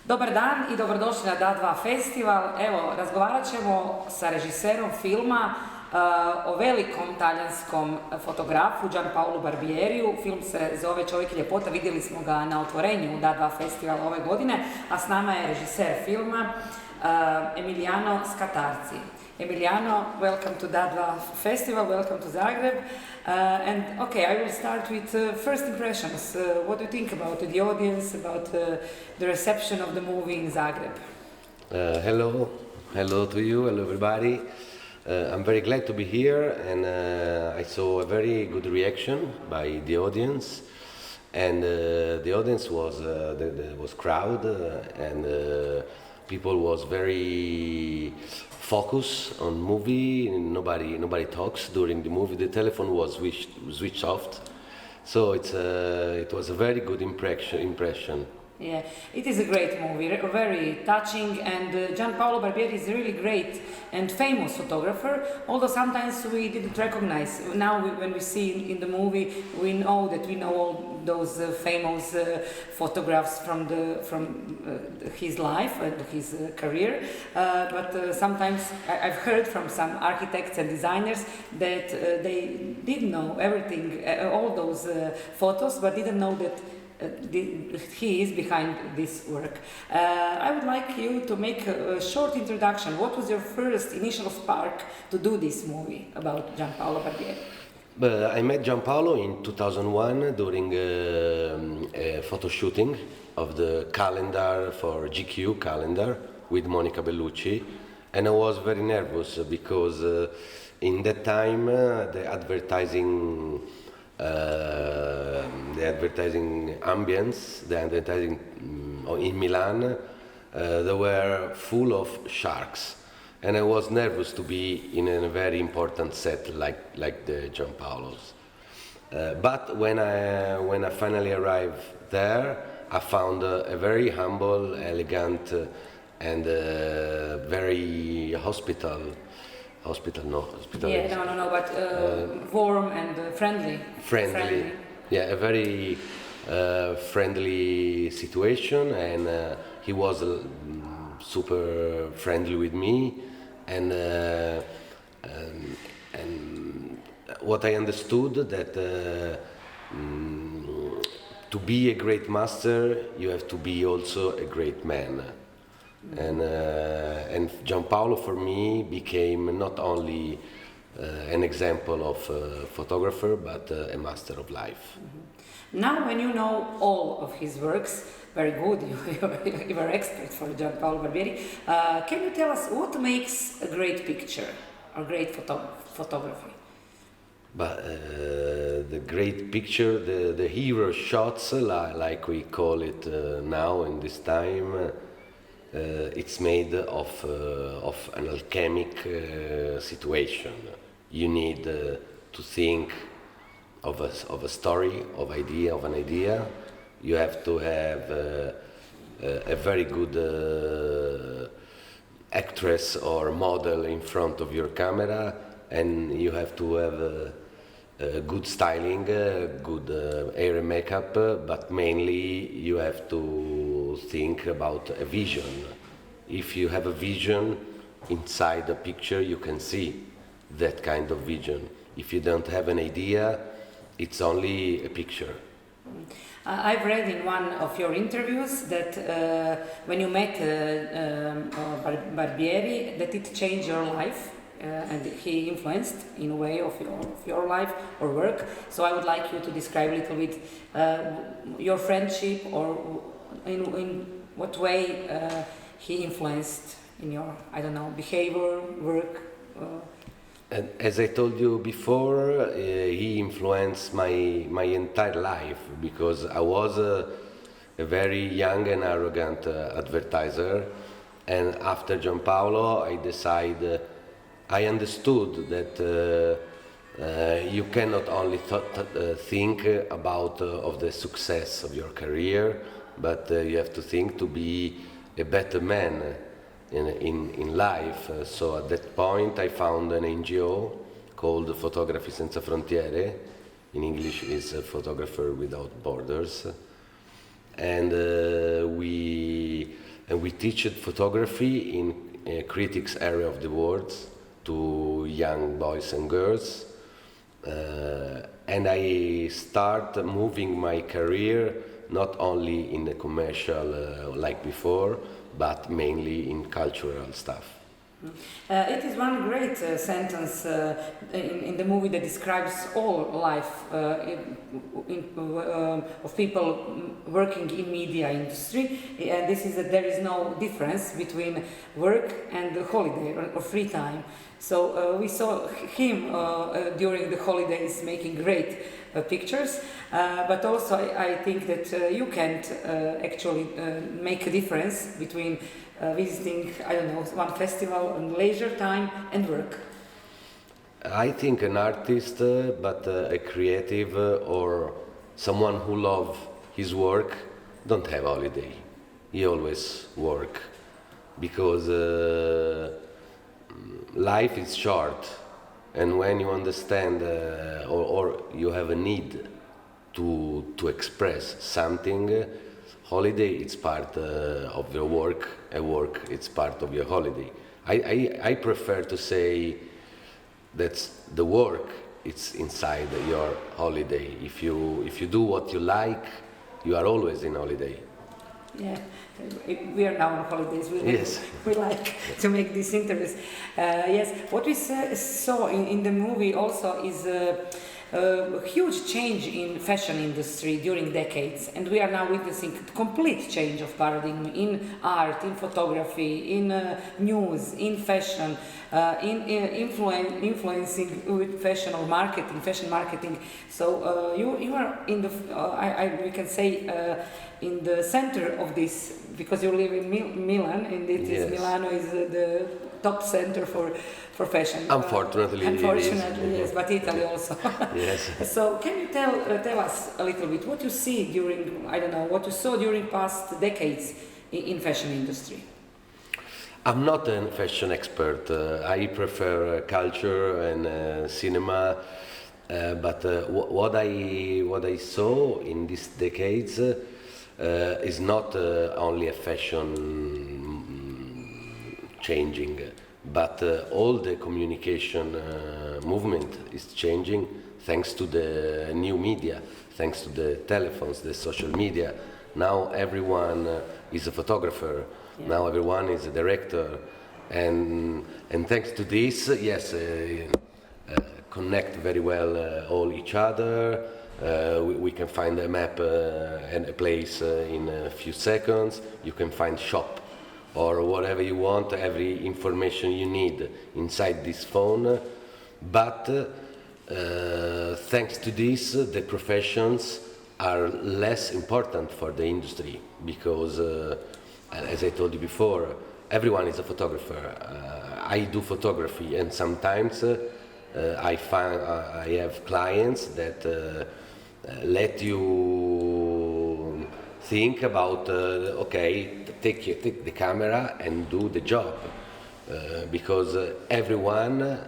Dobar dan i dobrodošli na Da2 festival. Evo, razgovarat ćemo sa režiserom filma o velikom talijanskom fotografu Gianpaolo Barbieriju. Film se zove Čovjek, ljepota. Vidjeli smo ga na otvorenju Da2 festivala ove godine, a s nama je režiser filma Emiliano Scatarzi. Emiliano, welcome to Da2 festival, welcome to Zagreb. And okay, I will start with first impressions. What do you think about the audience, about the reception of the movie in Zagreb? Hello to you, hello everybody. I'm very glad to be here, and I saw a very good reaction by the audience, and the audience was crowd, and people was very focused on movie. Nobody talks during the movie. The telephone was switched off, so it was a very good impression. Yeah, it is a great movie, very touching, and Gianpaolo Barbieri is a really great and famous photographer, although sometimes we didn't recognize. Now when we see in the movie, we know all those famous photographs from his life and his career, but sometimes I've heard from some architects and designers that they did know everything, all those photos, but didn't know that he is behind this work. I would like you to make a short introduction. What was your first initial spark to do this movie about Gianpaolo Barbieri? I met Gianpaolo in 2001 during a photo shooting of the calendar for GQ calendar with Monica Bellucci, and I was very nervous because in that time the advertising ambience, the advertising in Milan, they were full of sharks, and I was nervous to be in a very important set like the Gianpaolo's. But when I finally arrived there, I found a very humble, elegant, and very hospitable. Yeah, but warm and friendly. Friendly. Yeah, a very friendly situation, and he was super friendly with me, and what I understood that to be a great master, you have to be also a great man. And Gianpaolo for me became not only an example of a photographer, but a master of life. Mm-hmm. Now, when you know all of his works, very good, you are expert for Gianpaolo Barbieri. Can you tell us what makes a great picture or great photography? But the great picture, the hero shots, like we call it now in this time. It's made of an alchemic situation. You need to think of a story, of an idea. You have to have a very good actress or model in front of your camera, and you have to have good styling, good hair and makeup, but mainly you have to think about a vision. If you have a vision inside the picture, you can see that kind of vision. If you don't have an idea, it's only a picture. I've read in one of your interviews that when you met Barbieri, that it changed your life. And he influenced in a way of your life or work. So I would like you to describe a little bit your friendship, or in what way he influenced in your, behavior, work. And as I told you before, he influenced my entire life, because I was a very young and arrogant advertiser, and after Gianpaolo I understood that you cannot only think about of the success of your career, but you have to think to be a better man in life. So at that point I found an NGO called Fotografi Senza Frontiere. In English is Photographer Without Borders. And we and we teach photography in critics area of the world to young boys and girls. And I start moving my career not only in the commercial like before, but mainly in cultural stuff. It is one great sentence in the movie that describes all life of people working in media industry. And this is that there is no difference between work and the holiday or free time. So we saw him during the holidays making great pictures, but also I think that you can't actually make a difference between visiting, I don't know, one festival on leisure time and work. I think an artist, but a creative or someone who loves his work don't have holiday. He always work because life is short, and when you understand or you have a need to express something, holiday it's part of your work, and work it's part of your holiday. I prefer to say that the work it's inside your holiday. If you do what you like, you are always in holiday. Yeah, we are now on holidays. Yes. We like to make these interviews. Yes, what we saw in the movie also is a huge change in fashion industry during decades, and we are now witnessing a complete change of paradigm in art, in photography, in news, in fashion, influencing with fashion or marketing, fashion marketing. So you are in the, we can say, in the center of this, because you live in Milan, and it is Milano is the top center for fashion. Unfortunately, yes, but Italy also. Yes. So can you tell us a little bit what you see during, I don't know, what you saw during past decades in fashion industry? I'm not a fashion expert. I prefer culture and cinema, but what I saw in these decades is not only a fashion changing, but all the communication movement is changing thanks to the new media, thanks to the telephones, the social media. Now everyone is a photographer. Yeah. Now everyone is a director, and thanks to this, yes, connect very well all each other. We can find a map and a place in a few seconds. You can find shop or whatever you want, every information you need inside this phone. But thanks to this, the professions are less important for the industry because, as I told you before, everyone is a photographer. I do photography, and sometimes I have clients that let you think about okay, take the camera and do the job, because everyone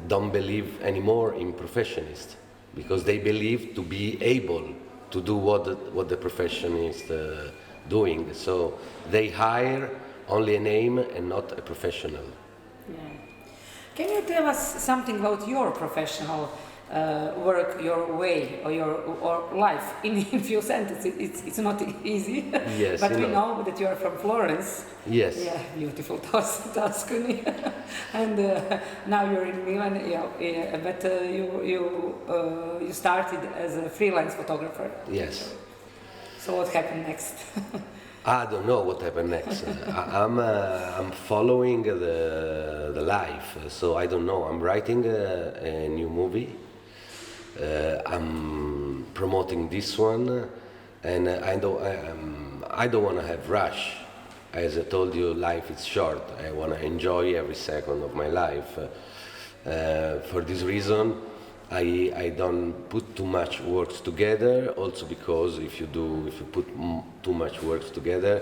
don't believe anymore in professionists, because they believe to be able to do what the profession is doing. So they hire only a name and not a professional. Yeah. Can you tell us something about your professional work, your way, or life in few sentences? It's not easy. Yes, but we know that you are from Florence. Yes. Yeah, beautiful Tuscany, and now you're in Milan. Yeah, but you started as a freelance photographer. Yes. So what happened next? I don't know what happened next. I'm following the life, so I don't know. I'm writing a new movie. I'm promoting this one, and I don't want to have rush. As I told you, life is short. I want to enjoy every second of my life. For this reason, I don't put too much works together. Also because if you put too much works together,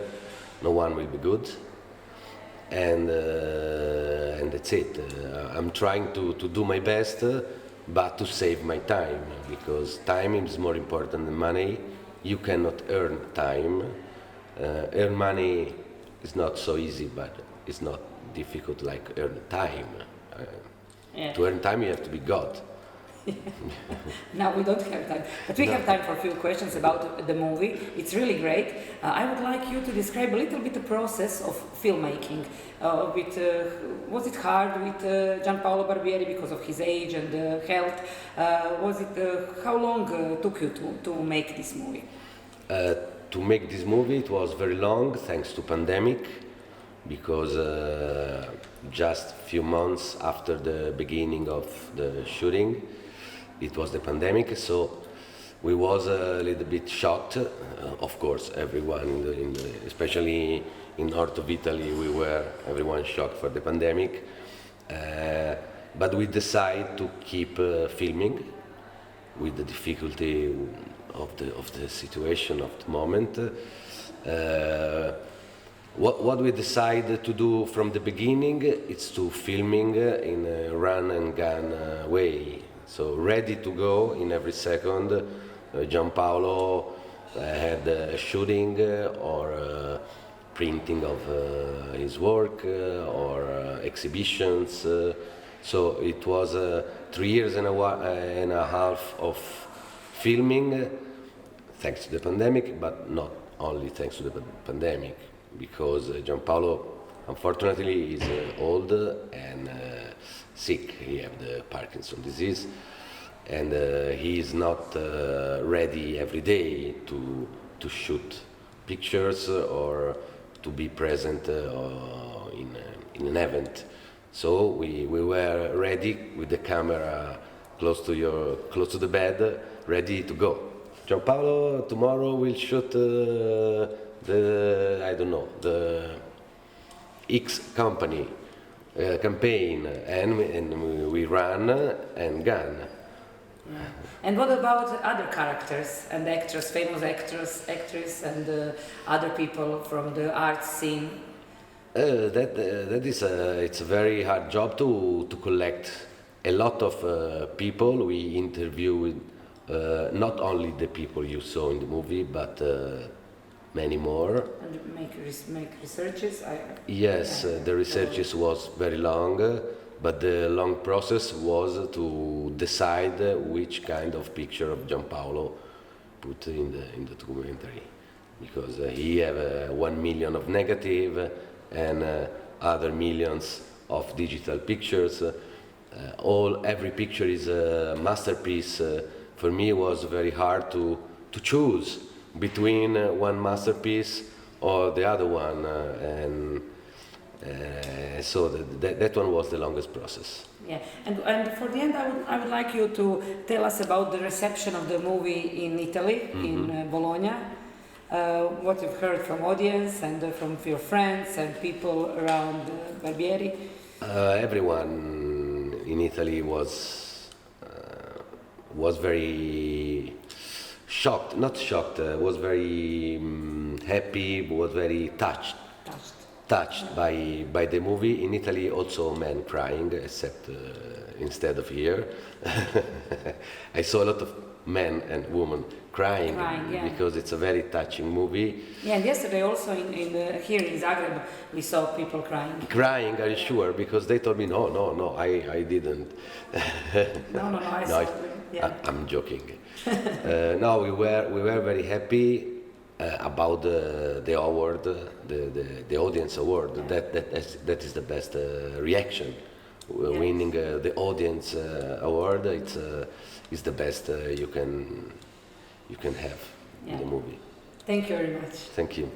no one will be good. And that's it. I'm trying to do my best, but to save my time, because time is more important than money. You cannot earn time. Earn money it's not so easy, but it's not difficult like earn time. To earn time, you have to be God. Now we don't have time, but we have time for a few questions about the movie. It's really great. I would like you to describe a little bit the process of filmmaking. Was it hard with Gianpaolo Barbieri because of his age and health? How long took you to make this movie? To make this movie, it was very long, thanks to pandemic, because just a few months after the beginning of the shooting, it was the pandemic, so we was a little bit shocked. Of course, everyone, especially in north of Italy, everyone shocked for the pandemic. But we decided to keep filming with the difficulty of the situation of the moment. What we decided to do from the beginning is to filming in a run and gun way. So ready to go in every second. Gianpaolo had a shooting or printing of his work or exhibitions. So it was 3 years and a half of filming, thanks to the pandemic, but not only thanks to the pandemic, because Gianpaolo, unfortunately, is old and sick. He has the Parkinson disease, and he is not ready every day to shoot pictures or to be present in an event. So we were ready with the camera close to the bed, ready to go. Gianpaolo tomorrow will shoot the X company campaign, and we ran and gun. Yeah. And what about other characters and actors, famous actors, and other people from the art scene? It's a very hard job to collect a lot of people. We interviewed not only the people you saw in the movie, but many more. And make researches? Yes, the researches was very long, but the long process was to decide which kind of picture of Gianpaolo put in the documentary, because he have 1 million of negative and other millions of digital pictures. Every picture is a masterpiece. For me, it was very hard to choose between one masterpiece or the other one, so that one was the longest process. Yeah, and for the end, I would like you to tell us about the reception of the movie in Italy, in Bologna. What you've heard from audience and from your friends and people around Barbieri. Everyone in Italy was very shocked, not shocked, was very happy, was very touched by the movie. In Italy, also men crying, except instead of here. I saw a lot of men and women crying yeah. Because it's a very touching movie. Yeah, and yesterday also here in Zagreb we saw people crying. Crying, are you sure? Because they told me no, I didn't. No, I saw it. Yeah. I'm joking. No, we were very happy about the award, the audience award. Yeah. That is the best reaction. Yeah. Winning the audience award, it's the best you can have in the movie. Thank you very much. Thank you.